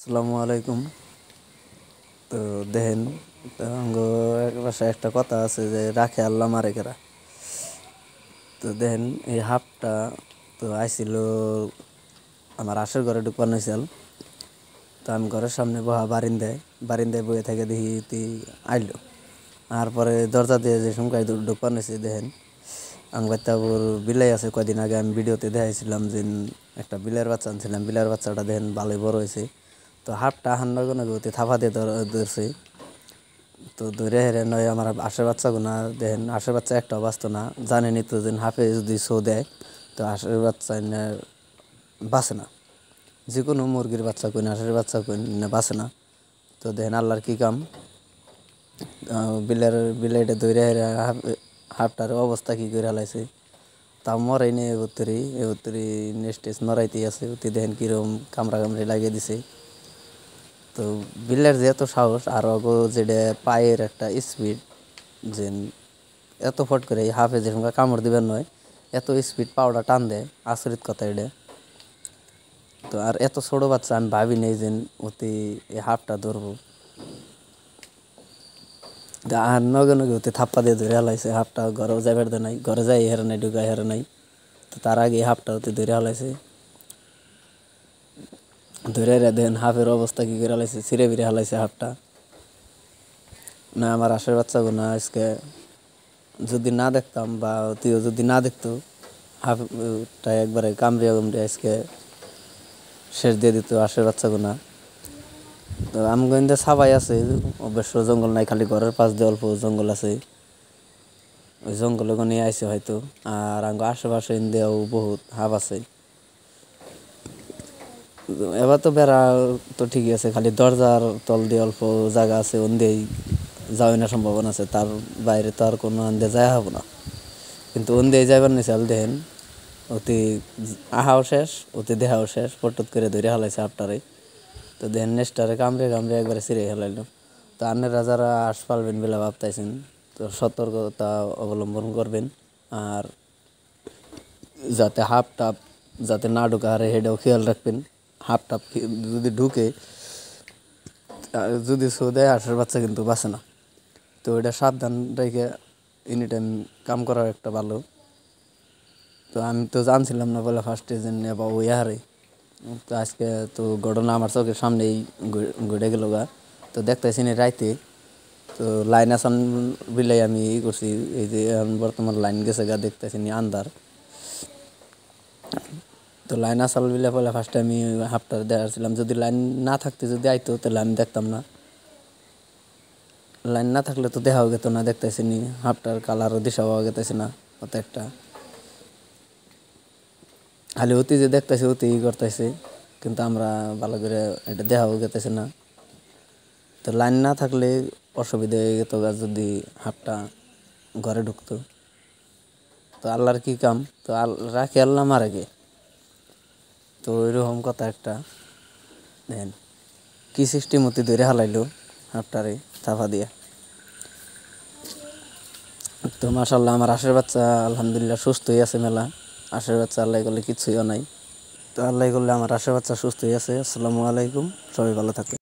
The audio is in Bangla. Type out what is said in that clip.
আসসালামু আলাইকুম। তো দেখেন, তো আমগো এক বাসায় একটা কথা আছে যে রাখে আল্লাহ মারে কেরা। তো দেখেন এই হাফটা তো আইছিল আমার আশের ঘরে ঢুকবার নইছিল। তো আমি ঘরের সামনে বহা বারিন্দায় বয়ে থেকে দেখি তুই আইলো। আর পরে দরজা দিয়ে যে সংখ্যায় ঢুকবার নইছে দেখেন আংবাত্তাবুর বিলাই আছে। কয়দিন আগে আমি ভিডিওতে দেখাইছিলাম যে একটা বিলের বাচ্চা আনছিলাম, বিলের বাচ্চাটা দেখেন ভালোই বড় হয়েছে। তো হাফটা হান্না গতি থাপা দিয়ে ধরছে। তো ধরে হেরে নয় আমার আশের বাচ্চাগুনা দেখেন, আশের বাচ্চা একটাও বাঁচতো না। জানেনি তো যে হাফে যদি শো দেয় তো আশের বাচ্চা বাঁচে না। যে কোনো মুরগির বাচ্চা কই না, আশের বাচ্চা কই না বাঁচে না। তো দেখেন আল্লাহর কী কাম, বিলাইটা ধরে হেরে হাফটার অবস্থা কী করে হালাইছে। তাও মরাই নেই এবত্তরি নেক্সট নড়াইতেই আছে। অতি দেখেন কীরকম কামড়ি লাগিয়ে দিছে। তো বিলের যে এত সাহস, আর অগো যেটা পায়ের একটা স্পিড, যে এত ফট করে এই হাফে যেরকম কামড় দিবেন নয়, এত স্পিড পাওয়াটা টান দেয়, আচরিত কথা এটা। তো আর এত ছোটো বাচ্চা আমি ভাবি নেই যে অতি এই হাফটা ধরবো। আর নগে অতি থাপ্পা দিয়ে ধরে হালাইছে। হাফটা ঘরেও যাইবার দে নাই, ঘরে যাই হেরে নাই, ঢুকাই হেরে নাই। তো তার আগে হাফটা অতি ধরে হালাইছে। ধরে দেন হাফের অবস্থা কী করে হালাইছে, ছিঁড়ে বিড়ে হালাইছে হাফটা। না আমার আশের বাচ্চাগুলো আজকে যদি না দেখতাম বা তুইও যদি না দেখতো, হাফটা একবারে কামড়িয়া আজকে শেষ দিয়ে দিত আশের বাচ্চাগুনা। তো আমগঞ্জে সাবাই আছে, অবশ্য জঙ্গল নাই, খালি ঘরের পাশ দিয়ে অল্প জঙ্গল আছে। ওই জঙ্গলে নিয়ে আইসে হয়তো। আর আঙ্গ আশেপাশে ইন্দিয়াও বহুত হাফ আছে। এবার তো বেড়া তো ঠিকই আছে, খালি দরজার তল দিয়ে অল্প জায়গা আছে, ওন্দেই যাওয়াই না সম্ভাবনা আছে। তার বাইরে তো আর কোনো আন্দে যায় হবো না। কিন্তু ওন্দেই যাইবার নিচাল দেখেন অতি আহাও শেষ, অতি দেহাও শেষ, পট্টত করে ধরে হালাইছে হাফটারে। তো দেখেন নেস্টারে কামড়ে একবারে ছিঁড়ে হেলাইল। তো আপনারা যারা হাঁস পালবেন বলে ভাবতাইছেন, তো সতর্কতা অবলম্বন করবেন। আর যাতে হাফ টাপ যাতে না ঢুকে, আর হেডেও খেয়াল রাখবেন। হাফ টাপ যদি ঢুকে, যদি শো দেয় হাঁসের বাচ্চা কিন্তু বাঁচে না। তো এটা সাবধান রেখে এনি টাইম কাম করার একটা ভালো। তো আমি তো জানছিলাম না বলে ফার্স্টে যে নেবা ওই হারে। তো আজকে তো ঘটনা আমার চোখের সামনেই ঘটে গেল গা। তো দেখতেছি না রাইতে, তো লাইন আসান বিলাই আমি করছি। এই যে বর্তমান লাইন গেছে গা, দেখতেছি নি আন্ধার। তো লাইন আসাল বিলে বলে ফার্স্টে আমি হাফটা দেখাচ্ছিলাম। যদি লাইন না থাকতে যদি আইতো তাহলে আমি দেখতাম না। লাইন না থাকলে তো দেখাও গেত না, দেখতেছি নি হাফটার কালারও দিশা পাওয়া গেতেছে না অত একটা। খালি অতি যে দেখতেছে অতি করতেছে, কিন্তু আমরা ভালো করে এটা দেখাও গেতেছে না। তো লাইন না থাকলে অসুবিধা হয়ে যেত গা, যদি হাফটা ঘরে ঢুকতো। তো আল্লাহর কী কাম, তো রাখে আল্লাহ মারে গে। তো ওইরকম কথা একটা। দেখেন কী সিস্টেম অতি ধরে হালাইলো হাফটারে চাপা দিয়া। তো মাশাল্লাহ আমার আশের বাচ্চা আলহামদুলিল্লাহ সুস্থই আছে মেলা। আশের বাচ্চা আল্লাহ করলে কিচ্ছুইও নাই। তো আল্লাহ করলে আমার আশের বাচ্চা সুস্থই আছে। আসসালামু আলাইকুম, সবাই ভালো থাকে।